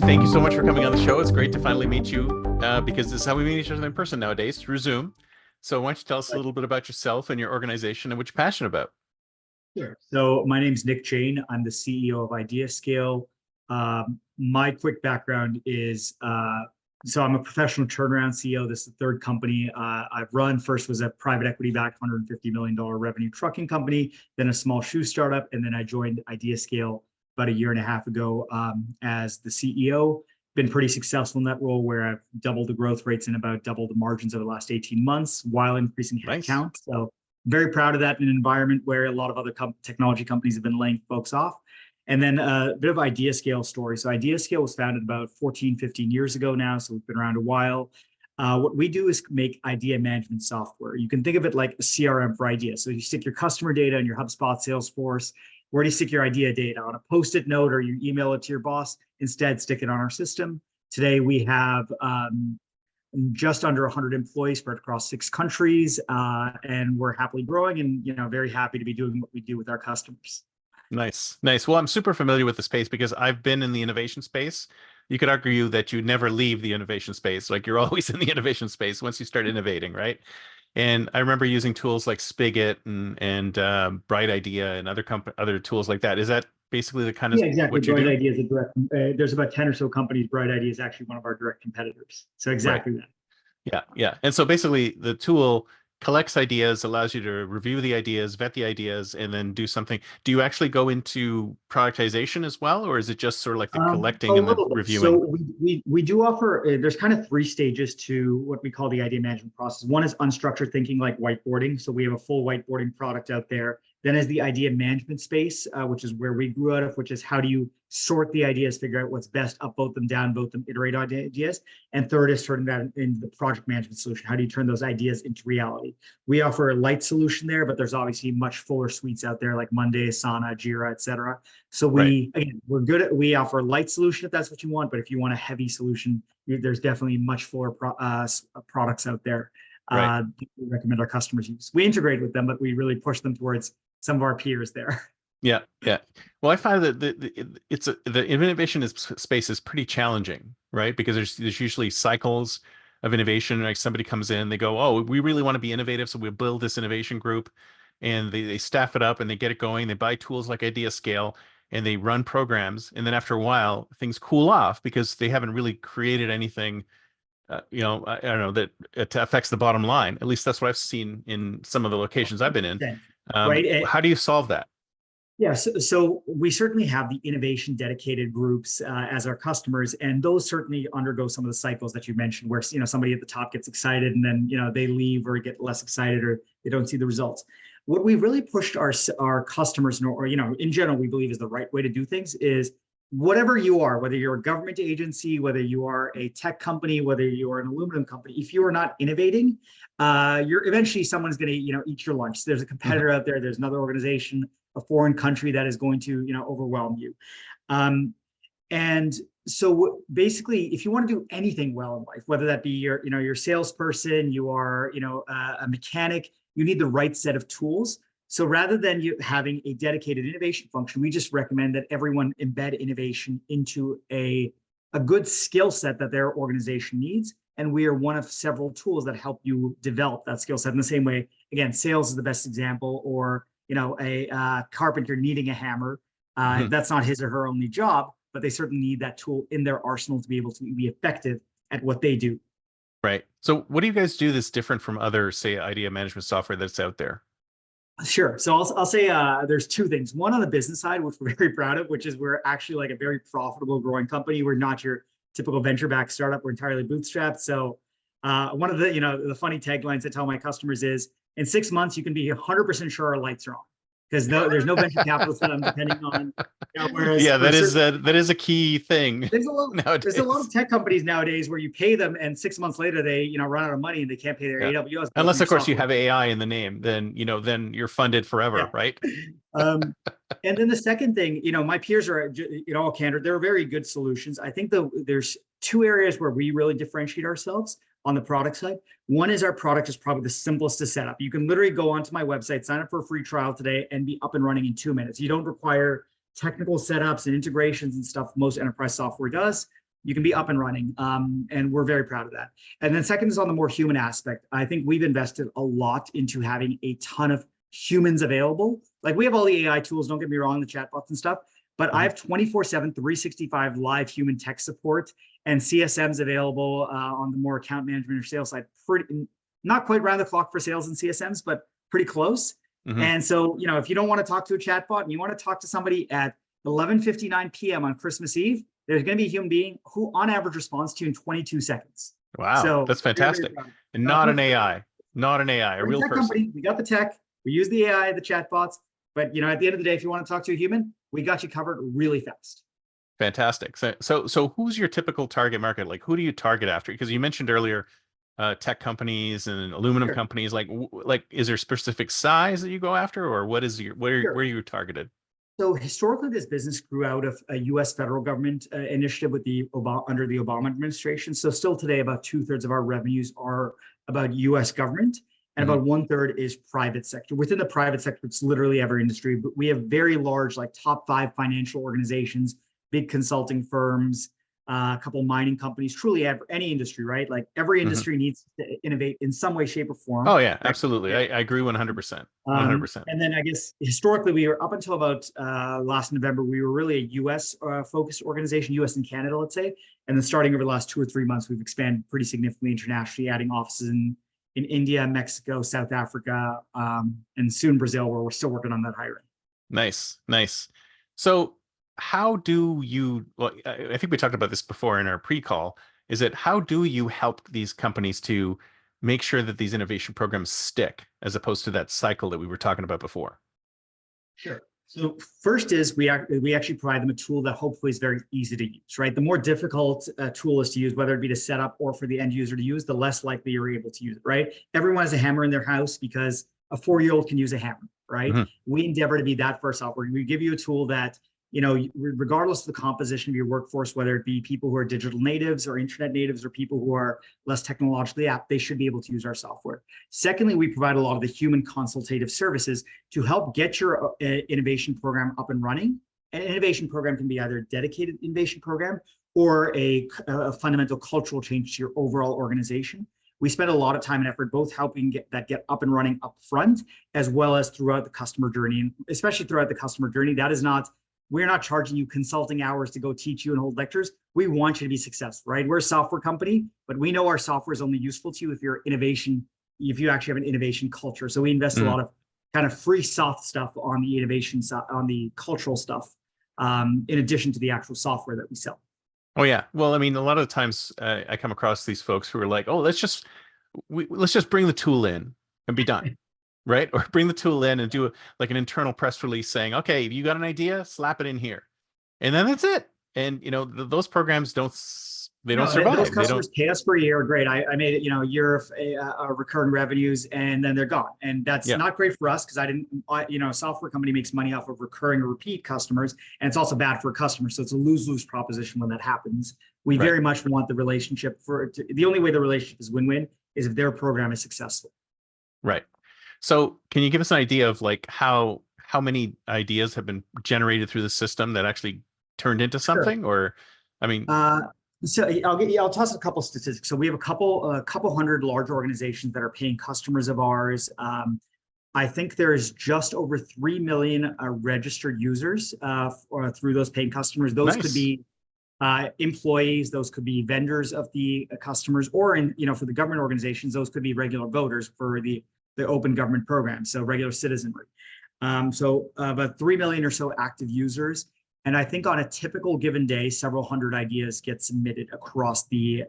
thank you so much for coming on the show. It's great to finally meet you because this is how we meet each other in person nowadays, through Zoom. So why don't you tell us a Right. little bit about yourself and your organization and what you're passionate about? Sure. So my name's Nick Jain. I'm the CEO of IdeaScale. My quick background is so I'm a professional turnaround CEO. This is the third company I've run. First was a private equity-backed $150 million revenue trucking company, then a small shoe startup, and then I joined IdeaScale about a year and a half ago as the CEO. Been pretty successful in that role where I've doubled the growth rates and about doubled the margins over the last 18 months while increasing Nice. headcount. So very proud of that in an environment where a lot of other technology companies have been laying folks off. And then a bit of IdeaScale story. So IdeaScale was founded about 14, 15 years ago now, so we've been around a while. What we do is make idea management software. You can think of it like a CRM for ideas. So you stick your customer data in your HubSpot, Salesforce. Where do you stick your idea data? On a Post-it note, or you email it to your boss? Instead, stick it on our system. Today, we have just under 100 employees spread across 6 countries, and we're happily growing and very happy to be doing what we do with our customers. Nice. Nice. Well, I'm super familiar with the space because I've been in the innovation space. You could argue that you never leave the innovation space. Like you're always in the innovation space once you start innovating, right? And I remember using tools like Spigit and Bright Idea and other tools like that. Is that basically the kind of Yeah, exactly. what you Bright do? Idea is a direct. There's about 10 or so companies. Bright Idea is actually one of our direct competitors. So Right. exactly that. Yeah, yeah. And so basically the tool collects ideas, allows you to review the ideas, vet the ideas, and then do something. Do you actually go into productization as well, or is it just sort of like the A collecting and the little bit. So reviewing? we do offer. There's kind of 3 stages to what we call the idea management process. One is unstructured thinking, like whiteboarding. So we have a full whiteboarding product out there. Then is the idea management space, which is where we grew out of, which is how do you sort the ideas, figure out what's best, upvote them, downvote them, iterate on ideas. And third is turning that into the project management solution. How do you turn those ideas into reality? We offer a light solution there, but there's obviously much fuller suites out there like Monday, Asana, Jira, et cetera. So Right, we offer a light solution if that's what you want, but if you want a heavy solution, there's definitely much fuller products out there right. we recommend our customers use. We integrate with them, but we really push them towards some of our peers there. Yeah, yeah. Well, I find that the innovation space is pretty challenging, right? Because there's usually cycles of innovation. Like somebody comes in, they go, "Oh, we really want to be innovative, so we'll build this innovation group," and they staff it up and they get it going. They buy tools like IdeaScale and they run programs, and then after a while, things cool off because they haven't really created anything. I don't know that it affects the bottom line. At least that's what I've seen in some of the locations I've been in. Right. How do you solve that? Yeah, so we certainly have the innovation dedicated groups as our customers, and those certainly undergo some of the cycles that you mentioned, where somebody at the top gets excited and then they leave or get less excited or they don't see the results. What we really pushed our customers, or in general, we believe is the right way to do things is whatever you are, whether you're a government agency, whether you are a tech company, whether you are an aluminum company, if you are not innovating, you're eventually someone's going to eat your lunch. There's a competitor out there. There's another organization, a foreign country that is going to overwhelm you. And so basically, if you want to do anything well in life, whether that be your salesperson, you are a mechanic, you need the right set of tools. So rather than you having a dedicated innovation function, we just recommend that everyone embed innovation into a good skill set that their organization needs. And we are one of several tools that help you develop that skill set in the same way. Again, sales is the best example, or a carpenter needing a hammer. Mhm. That's not his or her only job, but they certainly need that tool in their arsenal to be able to be effective at what they do. Right. So what do you guys do that's different from other, say, idea management software that's out there? Sure. So I'll say there's 2 things. One on the business side, which we're very proud of, which is we're actually like a very profitable growing company. We're not your typical venture-backed startup. We're entirely bootstrapped. So one of the funny taglines I tell my customers is, in 6 months, you can be 100% sure our lights are on because there's no venture capitalist that I'm depending on. Whereas Yeah, for that is a key thing there's a lot nowadays. of tech companies nowadays where you pay them and 6 months later they run out of money and they can't pay their Yeah. AWS bills and Unless, your of course, you software. have AI in the name, then you're funded forever, Yeah. right? And then the second thing, my peers are, all candor, they're very good solutions. I think there's 2 areas where we really differentiate ourselves on the product side. One is our product is probably the simplest to set up. You can literally go onto my website, sign up for a free trial today, and be up and running in 2 minutes. You don't require technical setups and integrations and stuff most enterprise software does. you can be up and running. And we're very proud of that. And then second is on the more human aspect. I think we've invested a lot into having a ton of humans available. Like we have all the AI tools, don't get me wrong, the chatbots and stuff, but I have 24/7, 365 live human tech support and CSMs available on the more account management or sales side. Not quite round the clock for sales and CSMs, but pretty close. And so, you know, if you don't want to talk to a chatbot and you want to talk to somebody at 11:59 p.m. on Christmas Eve, there's going to be a human being who on average responds to you in 22 seconds. Wow, so that's fantastic. And not an AI, a real person. Company. We got the tech, we use the AI, the chatbots, but you know, at the end of the day, if you want to talk to a human, we got you covered really fast. Fantastic. So who's your typical target market? Like, who do you target after? Because you mentioned earlier, tech companies and aluminum companies. Like, is there a specific size that you go after, or what is where are you targeted? So historically, this business grew out of a U.S. federal government initiative with under the Obama administration. So still today, about 2/3 of our revenues are about U.S. government, and about 1/3 is private sector. Within the private sector, it's literally every industry. But we have very large, like top 5 financial organizations, big consulting firms, a couple of mining companies. Truly, any industry, right? Like every industry needs to innovate in some way, shape, or form. Oh yeah, absolutely. I agree 100%. 100%. And then I guess historically, we were up until about last November, we were really a U.S. Focused organization, U.S. and Canada, let's say. And then starting over the last 2 or 3 months, we've expanded pretty significantly internationally, adding offices in India, Mexico, South Africa, and soon Brazil, where we're still working on that hiring. Nice. So how do you, well, I think we talked about this before in our pre-call, is that how do you help these companies to make sure that these innovation programs stick as opposed to that cycle that we were talking about before? Sure. So first is we actually provide them a tool that hopefully is very easy to use, right? The more difficult a tool is to use, whether it be to set up or for the end user to use, the less likely you're able to use it, right? Everyone has a hammer in their house because a 4-year-old can use a hammer, right? We endeavor to be that for our software. We give you a tool that, you know, regardless of the composition of your workforce, whether it be people who are digital natives or internet natives or people who are less technologically apt, they should be able to use our software. Secondly, we provide a lot of the human consultative services to help get your innovation program up and running. An innovation program can be either a dedicated innovation program or a fundamental cultural change to your overall organization. We spend a lot of time and effort both helping get up and running up front, as well as throughout the customer journey, and especially throughout the customer journey. That is not, we're not charging you consulting hours to go teach you and hold lectures. We want you to be successful, right? We're a software company, but we know our software is only useful to you if you're innovation, if you actually have an innovation culture. So we invest a lot of kind of free soft stuff on the innovation side, on the cultural stuff, in addition to the actual software that we sell. Oh yeah. Well, I mean, a lot of times I come across these folks who are like, oh, let's just bring the tool in and be done. Right? Or bring the tool in and do like an internal press release saying, okay, you got an idea, slap it in here. And then that's it. And, you know, those programs don't survive. Those customers pay us for a year. Great. I made it, you know, a year of recurring revenues, and then they're gone. And that's not great for us because you know, a software company makes money off of recurring or repeat customers. And it's also bad for a customer. So it's a lose-lose proposition when that happens. We very much want the relationship the only way the relationship is win-win is if their program is successful. Right. So can you give us an idea of like how many ideas have been generated through the system that actually turned into something? Or, I mean, so I'll toss a couple statistics. So we have a couple hundred large organizations that are paying customers of ours. I think there's just over 3 million registered users through those paying customers. Those could be employees, those could be vendors of the customers, or for the government organizations, those could be regular voters for the open government program, so regular citizenry. So about 3 million or so active users. And I think on a typical given day, several hundred ideas get submitted across the,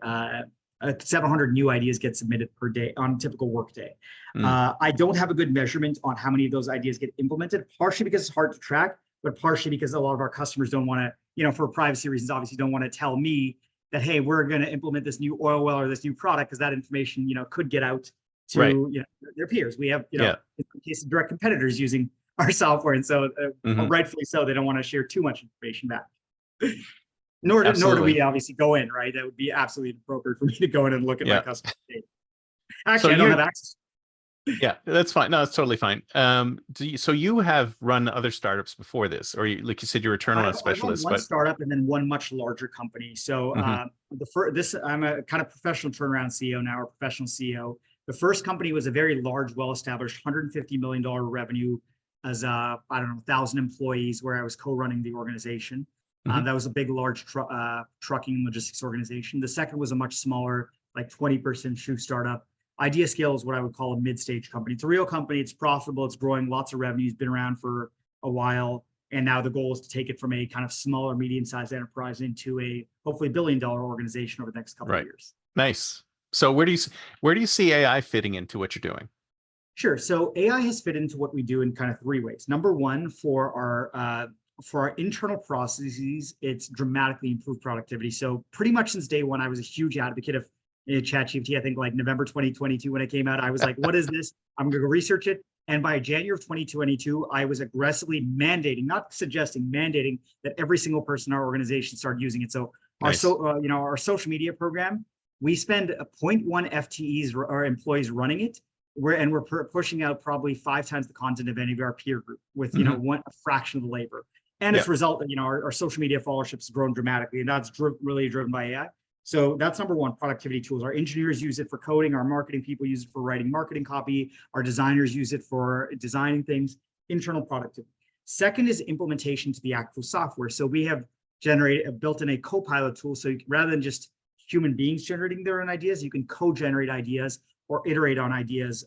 several hundred new ideas get submitted per day on a typical work day. I don't have a good measurement on how many of those ideas get implemented, partially because it's hard to track, but partially because a lot of our customers don't want to, for privacy reasons, obviously don't want to tell me that, hey, we're going to implement this new oil well or this new product, because that information, could get out to their peers. We have, in some cases, direct competitors using our software, and so rightfully so, they don't want to share too much information back. Nor do we obviously go in, right? That would be absolutely inappropriate for me to go in and look at my customer data. Actually, I don't have access. Yeah, that's fine. No, that's totally fine. So you have run other startups before this, or like you said, you're a turnaround I run specialist, one but startup and then one much larger company. So Mhm. I'm a kind of professional turnaround CEO now, or professional CEO. The first company was a very large, well-established, $150 million revenue as I don't know, 1,000 employees, where I was co-running the organization. Mhm. That was a big, large trucking and logistics organization. The second was a much smaller, like 20-person shoe startup. IdeaScale is what I would call a mid-stage company. It's a real company. It's profitable. It's growing, lots of revenue. It's been around for a while. And now the goal is to take it from a kind of smaller, medium-sized enterprise into a hopefully billion-dollar organization over the next couple of Right. years. Nice. So where do you see AI fitting into what you're doing? Sure. So AI has fit into what we do in kind of three ways. Number one, for our internal processes, it's dramatically improved productivity. So pretty much since day one, I was a huge advocate of ChatGPT. I think like November 2022 when it came out, I was like, "What is this? I'm going to go research it." And by January of 2022, I was aggressively mandating, not suggesting, mandating that every single person in our organization start using it. So Nice. our social media program, we spend a zero point 0.1 FTEs or employees running it, we're pushing out probably 5 times the content of any of our peer group with Hmm. a fraction of the labor. And Yeah. it's result that our social media followership has grown dramatically, and that's really driven by AI. So that's number one, productivity tools. Our engineers use it for coding, our marketing people use it for writing marketing copy, our designers use it for designing things, internal productivity. Second is implementation to the actual software. So we have built in a co-pilot tool. So rather than just human beings generating their own ideas, you can co-generate ideas or iterate on ideas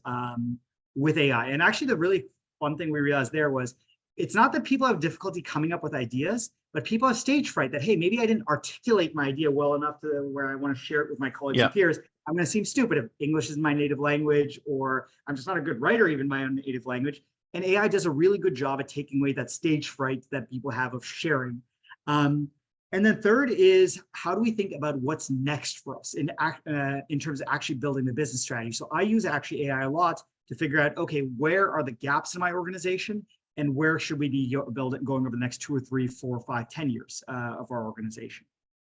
with AI. And actually, the really fun thing we realized there was it's not that people have difficulty coming up with ideas, but people have stage fright that, hey, maybe I didn't articulate my idea well enough to where I want to share it with my colleagues and Yeah. peers. I'm going to seem stupid if English is my native language, or I'm just not a good writer, even my own native language. And AI does a really good job at taking away that stage fright that people have of sharing. And then third is, how do we think about what's next for us in terms of actually building the business strategy? So I use actually AI a lot to figure out, okay, where are the gaps in my organization, and where should we be going over the next 2 or 3, 4, 5, 10 years of our organization?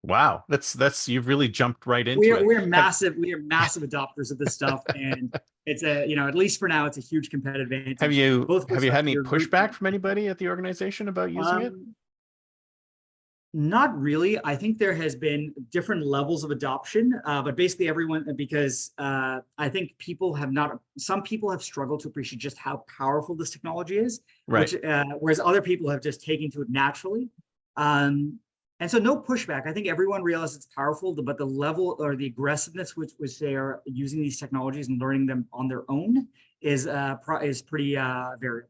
Wow. That's you've really jumped right into We're it. we're massive we are massive adopters of this stuff, and it's at least for now, it's a huge competitive Have advantage, you both have with you our had any peer group. pushback from anybody at the organization about using it? Um, Not really. I think there has been different levels of adoption, but basically everyone, because I think some people have struggled to appreciate just how powerful this technology is, Right. whereas other people have just taken to it naturally. Um, and so no pushback. I think everyone realizes it's powerful, but the level or the aggressiveness with which they are using these technologies and learning them on their own is pretty variable.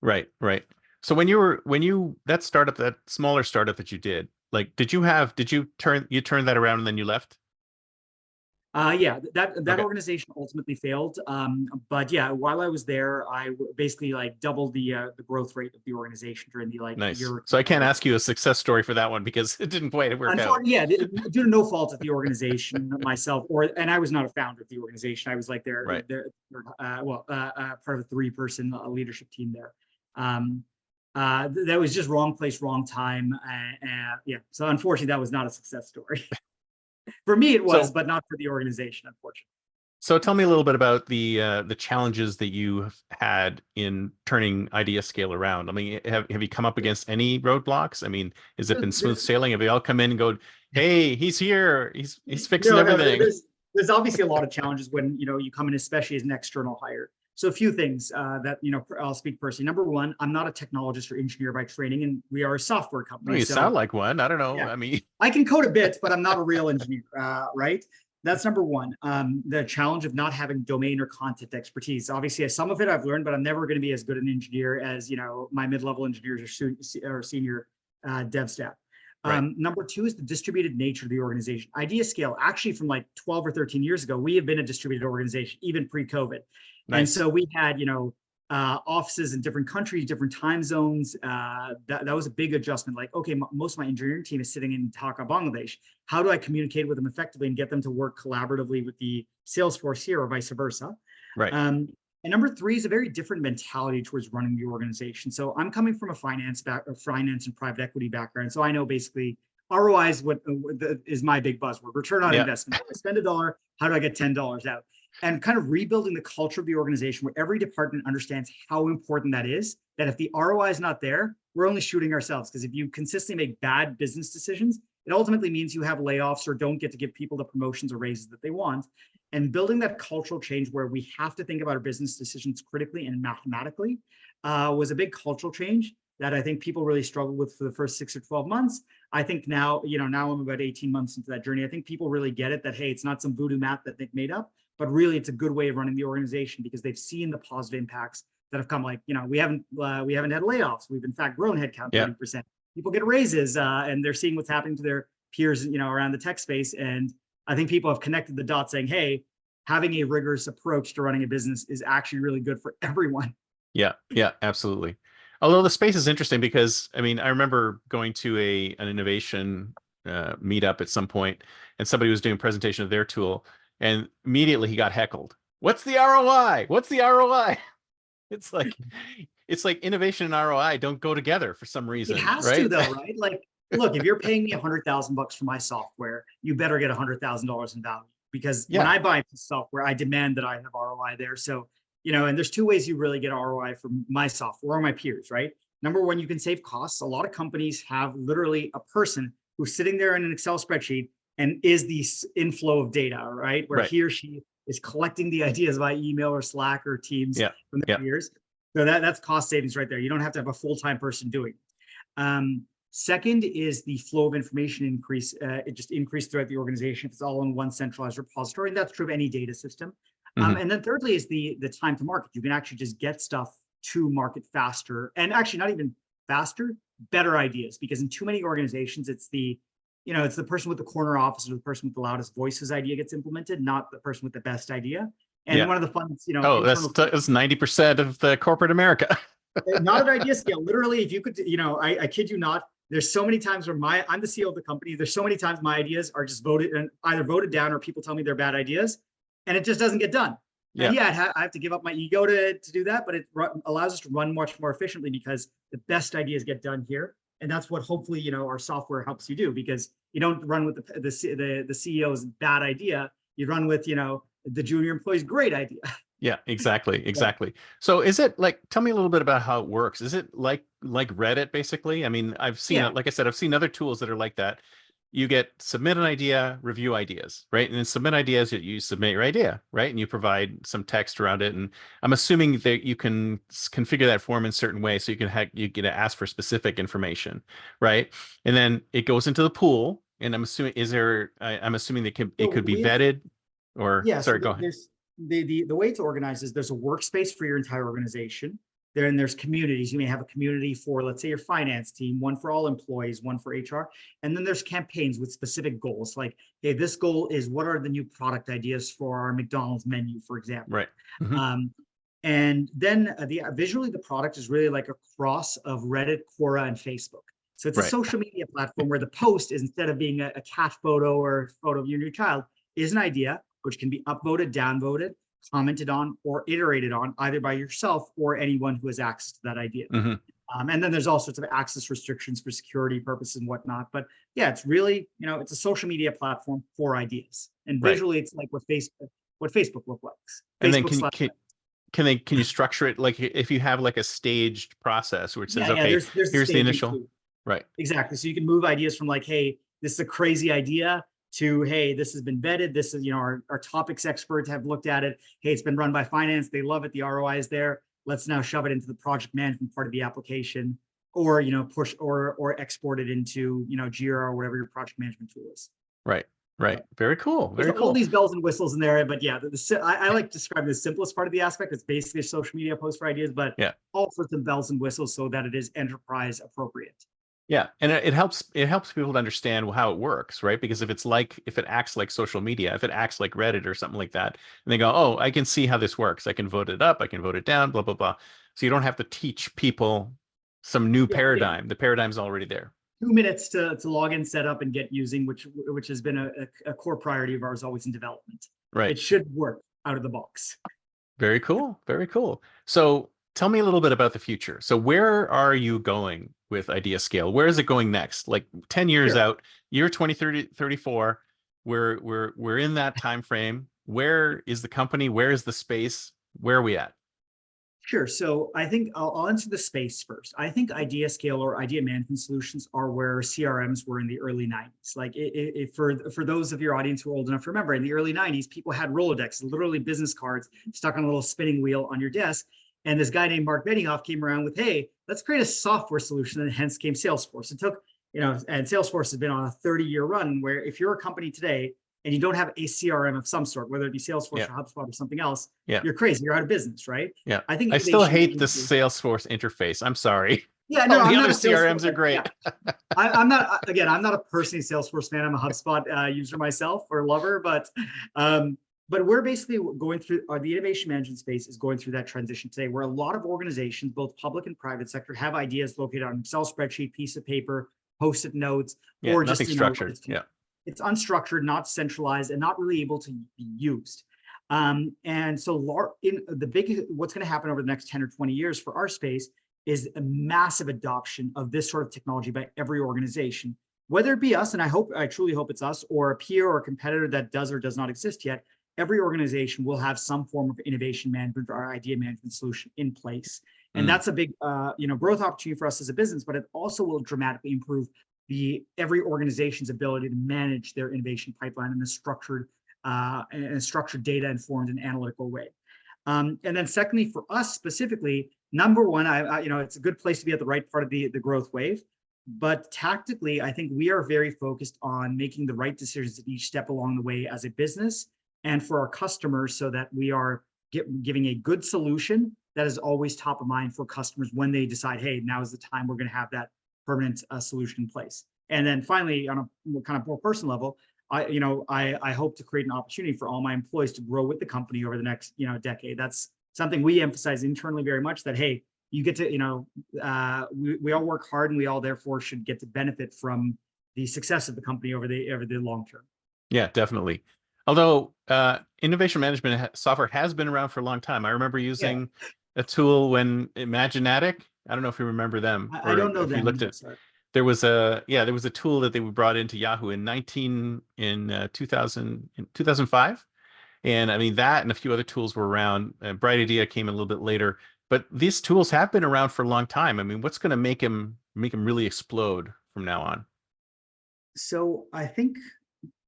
Right. Right. So when you that smaller startup that you did, like did you turn that around and then you left? Yeah, that Okay. organization ultimately failed. But yeah, while I was there, basically like doubled the growth rate of the organization during the like year Nice. or two So I that I can't was ask there. you a success story for that one because it didn't quite work out. Unfortunately, yeah, due to no fault of the organization myself, and I was not a founder of the organization. I was like Right. part of a 3-person leadership team there. That was just wrong place, wrong time. Yeah, so unfortunately, that was not a success story. For me, it was, So but not for the organization, unfortunately. So tell me a little bit about the challenges that you have had in turning IdeaScale around. I mean, have you come up against any roadblocks? I mean, has it been smooth There's, sailing? Have they all come in and go, "Hey, he's here. He's fixing no, everything." there's obviously a lot of challenges when you come in, especially as an external hire. So a few things that I'll speak personally. Number one, I'm not a technologist or engineer by training, and we are a software Oh, company. you sound So like one. I don't know. yeah, I mean, I can code a bit, but I'm not a real engineer, right? That's number one. The challenge of not having domain or content expertise. Obviously, some of it I've learned, but I'm never going to be as good an engineer as my mid-level engineers or senior dev staff. right. Number two is the distributed nature of the organization. IdeaScale, actually from like 12 or 13 years ago, we have been a distributed organization, even pre-COVID. And Nice. so we had, offices in different countries, different time zones. That was a big adjustment. Like, okay, most of my engineering team is sitting in Dhaka, Bangladesh. How do I communicate with them effectively and get them to work collaboratively with the sales force here, or vice versa? Right. And number three is a very different mentality towards running the organization. So I'm coming from a finance and private equity background. So I know basically ROI is what is my big buzzword, return on Yeah. investment. If I spend $1, how do I get $10 out? and kind of rebuilding the culture of the organization where every department understands how important that is, that if the ROI is not there, we're only shooting ourselves. Because if you consistently make bad business decisions, it ultimately means you have layoffs or don't get to give people the promotions or raises that they want. And building that cultural change where we have to think about our business decisions critically and mathematically was a big cultural change that I think people really struggled with for the first 6 or 12 months. I think now, now I'm about 18 months into that journey. I think people really get it that, hey, it's not some voodoo math that they've made up, but really it's a good way of running the organization because they've seen the positive impacts that have come. Like, we haven't had layoffs. We've in fact grown headcount 30%. People get raises and they're seeing what's happening to their peers, around the tech space. And I think people have connected the dots saying, hey, having a rigorous approach to running a business is actually really good for everyone. Yeah, absolutely. Although the space is interesting because, I remember going to an innovation meetup at some point, and somebody was doing a presentation of their tool, and immediately he got heckled. What's the ROI? What's the ROI? It's like innovation and ROI don't go together for some reason. It has to though, right? Like, look, if you're paying me $100,000 for my software, you better get $100,000 in value because when I buy software, I demand that I have ROI there. So, and there's two ways you really get ROI from my software or my peers, right? Number one, you can save costs. A lot of companies have literally a person who's sitting there in an Excel spreadsheet and is the inflow of data, right? Where he or she is collecting the ideas by email or Slack or Teams from their peers. So that's cost savings right there. You don't have to have a full-time person doing it. Second is the flow of information increase. It just increased throughout the organization. It's all in one centralized repository. And that's true of any data system. And then thirdly is the time to market. You can actually just get stuff to market faster, and actually not even faster, better ideas. Because in too many organizations, it's the person with the corner office or the person with the loudest voice whose idea gets implemented, not the person with the best idea. And one of the fun, that's 90% of the corporate America. Not at IdeaScale. Literally, if you could, I kid you not, there's so many times where I'm the CEO of the company. There's so many times my ideas are just either voted down or people tell me they're bad ideas, and it just doesn't get done. And I have to give up my ego to do that, but it allows us to run much more efficiently because the best ideas get done here. And that's what hopefully, our software helps you do, because you don't run with the CEO's bad idea. You run with, the junior employee's great idea. Yeah, exactly. So is it tell me a little bit about how it works. Is it like Reddit, basically? I've seen it, like I said, I've seen other tools that are like that. You submit an idea, review ideas, right? And then submit ideas, you submit your idea, right? And you provide some text around it. And I'm assuming that you can configure that form in certain ways so you can ask for specific information, right? And then it goes into the pool. And I'm assuming that it could be vetted or sorry, go ahead. The way it's organized is there's a workspace for your entire organization. Then there's communities. You may have a community for, let's say, your finance team, one for all employees, one for HR. And then there's campaigns with specific goals. Like, hey, this goal is what are the new product ideas for our McDonald's menu, for example. Right. And then visually, the product is really like a cross of Reddit, Quora, and Facebook. So it's a social media platform where the post is, instead of being a cat photo or a photo of you and your child, is an idea which can be upvoted, downvoted, commented on, or iterated on either by yourself or anyone who has access to that idea. And then there's all sorts of access restrictions for security purposes and whatnot. But yeah, it's really, it's a social media platform for ideas. And visually, it's like what Facebook looks like. And then can you structure it like if you have like a staged process where it says, here's the initial, right? Exactly. So you can move ideas from like, hey, this is a crazy idea, to, hey, this has been vetted. This is, our topics experts have looked at it. Hey, it's been run by finance. They love it. The ROI is there. Let's now shove it into the project management part of the application, or, push or export it into, Jira or whatever your project management tool is. Right. Very cool. Very cool. All these bells and whistles in there, but yeah, I like to describe the simplest part of the aspect. It's basically a social media post for ideas, but all sorts of bells and whistles so that it is enterprise appropriate. Yeah, and it helps people to understand how it works, right? Because if it acts like social media, if it acts like Reddit or something like that, and they go, oh, I can see how this works. I can vote it up, I can vote it down, blah, blah, blah. So you don't have to teach people some new paradigm. The paradigm's already there. 2 minutes to log in, set up, and get using, which has been a core priority of ours always in development. Right. It should work out of the box. Very cool. Very cool. So tell me a little bit about the future. So where are you going with IdeaScale? Where is it going next? Like 10 years out, year 2034, we're in that time frame. Where is the company? Where is the space? Where are we at? Sure. So I think I'll answer the space first. I think IdeaScale or idea management solutions are where CRMs were in the early 90s. Like for those of your audience who are old enough to remember, in the early 90s, people had Rolodex, literally business cards stuck on a little spinning wheel on your desk. And this guy named Mark Benioff came around with, hey, let's create a software solution. And hence came Salesforce. It took, and Salesforce has been on a 30-year run where if you're a company today and you don't have a CRM of some sort, whether it be Salesforce or HubSpot or something else, you're crazy. You're out of business, right? Yeah. I think I still hate the Salesforce interface. I'm sorry. Yeah, no, all the other CRMs are great. Yeah. I'm not a personally Salesforce fan. I'm a HubSpot user myself or lover, but we're basically going through the innovation management space is going through that transition today, where a lot of organizations, both public and private sector, have ideas located on an Excel spreadsheet, piece of paper, post-it notes, or nothing just structured. It's unstructured, not centralized, and not really able to be used. And so what's going to happen over the next 10 or 20 years for our space is a massive adoption of this sort of technology by every organization, whether it be us, and I truly hope it's us, or a peer or a competitor that does or does not exist yet. Every organization will have some form of innovation management or idea management solution in place. And that's a big growth opportunity for us as a business, but it also will dramatically improve every organization's ability to manage their innovation pipeline in a structured data informed and analytical way. And then secondly, for us specifically, number one, it's a good place to be at the right part of the growth wave. But tactically, I think we are very focused on making the right decisions at each step along the way as a business and for our customers, so that we are giving a good solution that is always top of mind for customers when they decide, hey, now is the time we're going to have that permanent solution in place. And then finally, on a kind of more personal level, I hope to create an opportunity for all my employees to grow with the company over the next decade. That's something we emphasize internally very much, that hey, you get to we all work hard, and we all therefore should get to benefit from the success of the company over the long term. Yeah, definitely. Although innovation management software has been around for a long time. I remember using a tool when Imaginatic. I don't know if you remember them. I don't know if them. you looked at. There was a tool that they brought into Yahoo in 2005. And I mean, that and a few other tools were around. Bright Idea came a little bit later, but these tools have been around for a long time. I mean, what's going to make them really explode from now on? So I think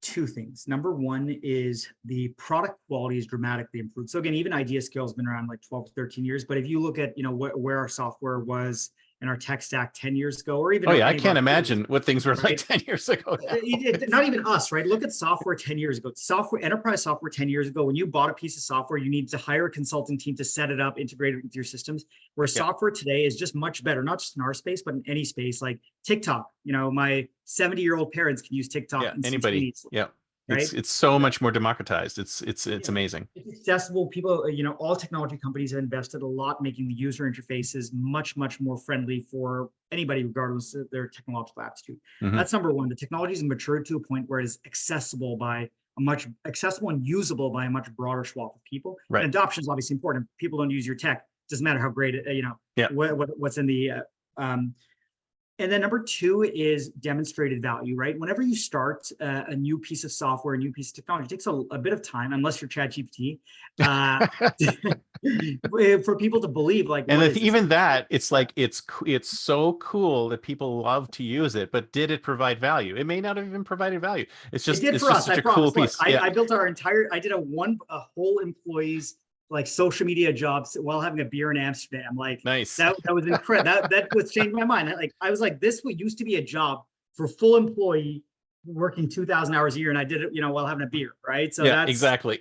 two things. Number one is the product quality is dramatically improved. So again, even IdeaScale has been around like 12 to 13 years. But if you look at where our software was in our tech stack 10 years ago, or even I can't imagine what things were like 10 years ago now. Not even us, right? Look at software 10 years ago. Enterprise software 10 years ago, when you bought a piece of software, you need to hire a consulting team to set it up, integrate it with your systems. Where software today is just much better, not just in our space, but in any space. Like TikTok, my 70-year-old parents can use TikTok. Anybody. Yeah. Right? It's so much more democratized. It's amazing. It's accessible. People, all technology companies have invested a lot making the user interfaces much, much more friendly for anybody, regardless of their technological aptitude. That's number one. The technology is matured to a point where it is accessible and usable by a much broader swath of people. Right. And adoption is obviously important. If people don't use your tech, doesn't matter how great it, what's in the and then number two is demonstrated value, right? Whenever you start a new piece of software, a new piece of technology, it takes a bit of time, unless you're ChatGPT, for people to believe. Even that, it's like it's so cool that people love to use it, but did it provide value? It may not have even provided value. It's just such a cool piece. I built I did a whole employee's social media jobs while having a beer in Amsterdam. Nice. That was incredible. That was changed my mind. I was like, this used to be a job for full employee working 2,000 hours a year, and I did it, while having a beer, right? So that's exactly.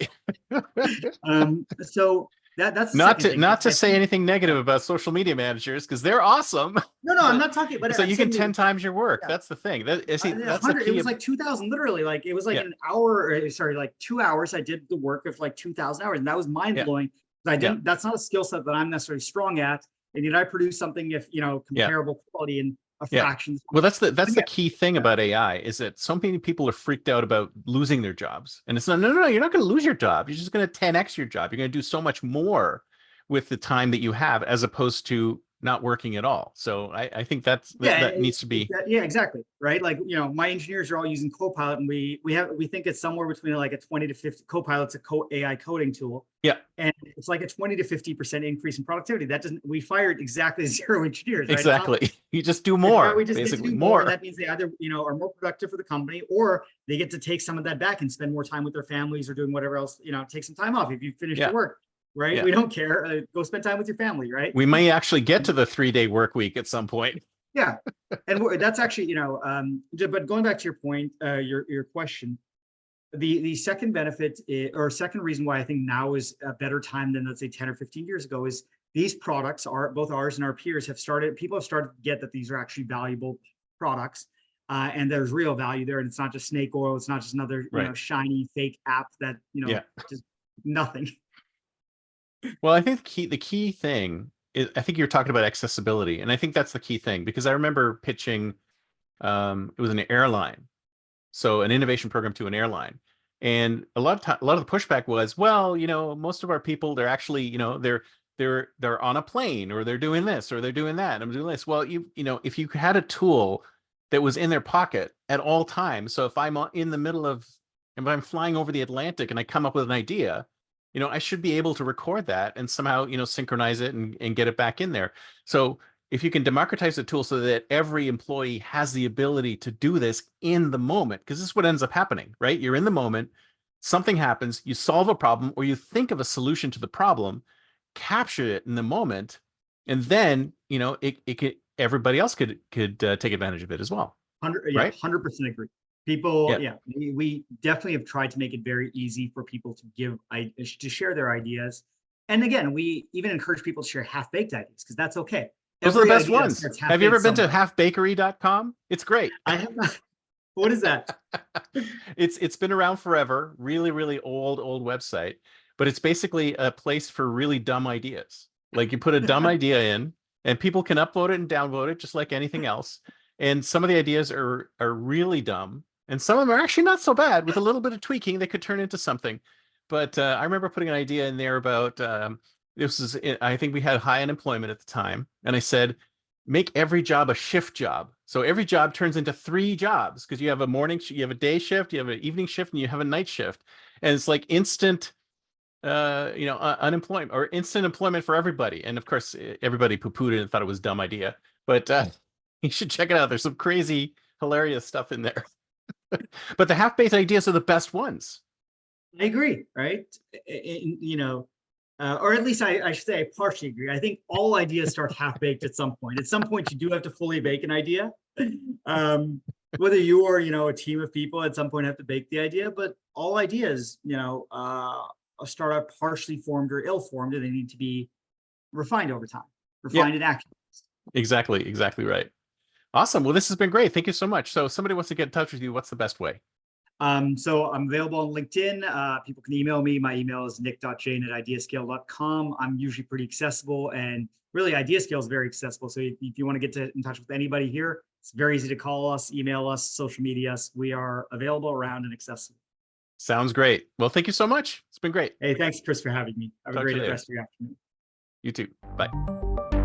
So that's not to say anything negative about social media managers, because they're awesome. No, I'm not talking. But so you can 10 times your work. That's the thing. That's the key. It was like 2,000, literally. It was an hour. Sorry, 2 hours. I did the work of 2,000 hours, and that was mind blowing. That's not a skill set that I'm necessarily strong at. And did I produce something comparable quality in a fraction? Well, that's the key thing about AI, is that so many people are freaked out about losing their jobs, and it's no, you're not going to lose your job. You're just going to 10x your job. You're going to do so much more with the time that you have, as opposed to not working at all. So I think that Yeah, needs to be. yeah, exactly. Right. Like, my engineers are all using Copilot, and we think it's somewhere between like a 20 to 50. Copilot's a AI coding tool. Yeah, And it's like a 20 to 50% increase in productivity. That doesn't, we fired exactly 0 engineers, right? exactly. You just do It's not, more, we just get to basically do more. And more. that means they either, are more productive for the company, or they get to take some of that back and spend more time with their families or doing whatever else, take some time off if you finish your Yeah, work, right? yeah. We don't care. Go spend time with your family, right? We may actually get to the 3-day work week at some point. Yeah. And that's actually, but going back to your point, your question, the second benefit or second reason why I think now is a better time than, let's say, 10 or 15 years ago, is these products are, both ours and our peers people have started to get that these are actually valuable products, and there's real value there. And it's not just snake oil. It's not just another, Right. shiny fake app that, Yeah. just nothing. Well, I think the key thing is, I think you're talking about accessibility, and I think that's the key thing, because I remember pitching, it was an airline, so an innovation program to an airline, and a lot of the pushback was, well, most of our people, they're actually, they're on a plane, or they're doing this, or they're doing that. And I'm doing this. Well, if you had a tool that was in their pocket at all times, so if I'm in the middle of, if I'm flying over the Atlantic and I come up with an idea, I should be able to record that and somehow, synchronize it and get it back in there. So if you can democratize the tool so that every employee has the ability to do this in the moment, because this is what ends up happening, right? You're in the moment, something happens, you solve a problem, or you think of a solution to the problem, capture it in the moment, and then, it could, everybody else could take advantage of it as well. 100% agree. People, Yeah. we definitely have tried to make it very easy for people to share their ideas. And again, we even encourage people to share half-baked ideas, because that's okay. Those are the best idea ones. starts Have you ever been to half-baked halfbakery.com? It's great. I have not. What is that? It's been around forever. Really, really old website, but it's basically a place for really dumb ideas. Like, you put a dumb idea in, and people can upvote it and downvote it just like anything else. And some of the ideas are really dumb, and some of them are actually not so bad. With a little bit of tweaking, they could turn into something. But I remember putting an idea in there about, I think we had high unemployment at the time, and I said, make every job a shift job. So every job turns into 3 jobs, because you have a morning, you have a day shift, you have an evening shift, and you have a night shift. And it's like instant, unemployment, or instant employment for everybody. And of course, everybody poo-pooed it and thought it was a dumb idea. But you should check it out. There's some crazy, hilarious stuff in there. But the half-baked ideas are the best ones. I agree, right? Or at least I should say I partially agree. I think all ideas start half-baked at some point. At some point, you do have to fully bake an idea. Whether you or, a team of people at some point have to bake the idea, but all ideas, start out partially formed or ill-formed, and they need to be refined over time, refined and actualized. Exactly right. Awesome. Well, this has been great. Thank you so much. So if somebody wants to get in touch with you, what's the best way? So I'm available on LinkedIn. People can email me. My email is nick.jain@ideascale.com. I'm usually pretty accessible, and really IdeaScale is very accessible. So if you want to get in touch with anybody here, it's very easy to call us, email us, social media us. We are available, around, and accessible. Sounds great. Well, thank you so much. It's been great. Hey, thanks, Chris, for having me. Have a great rest of your afternoon. You too. Bye.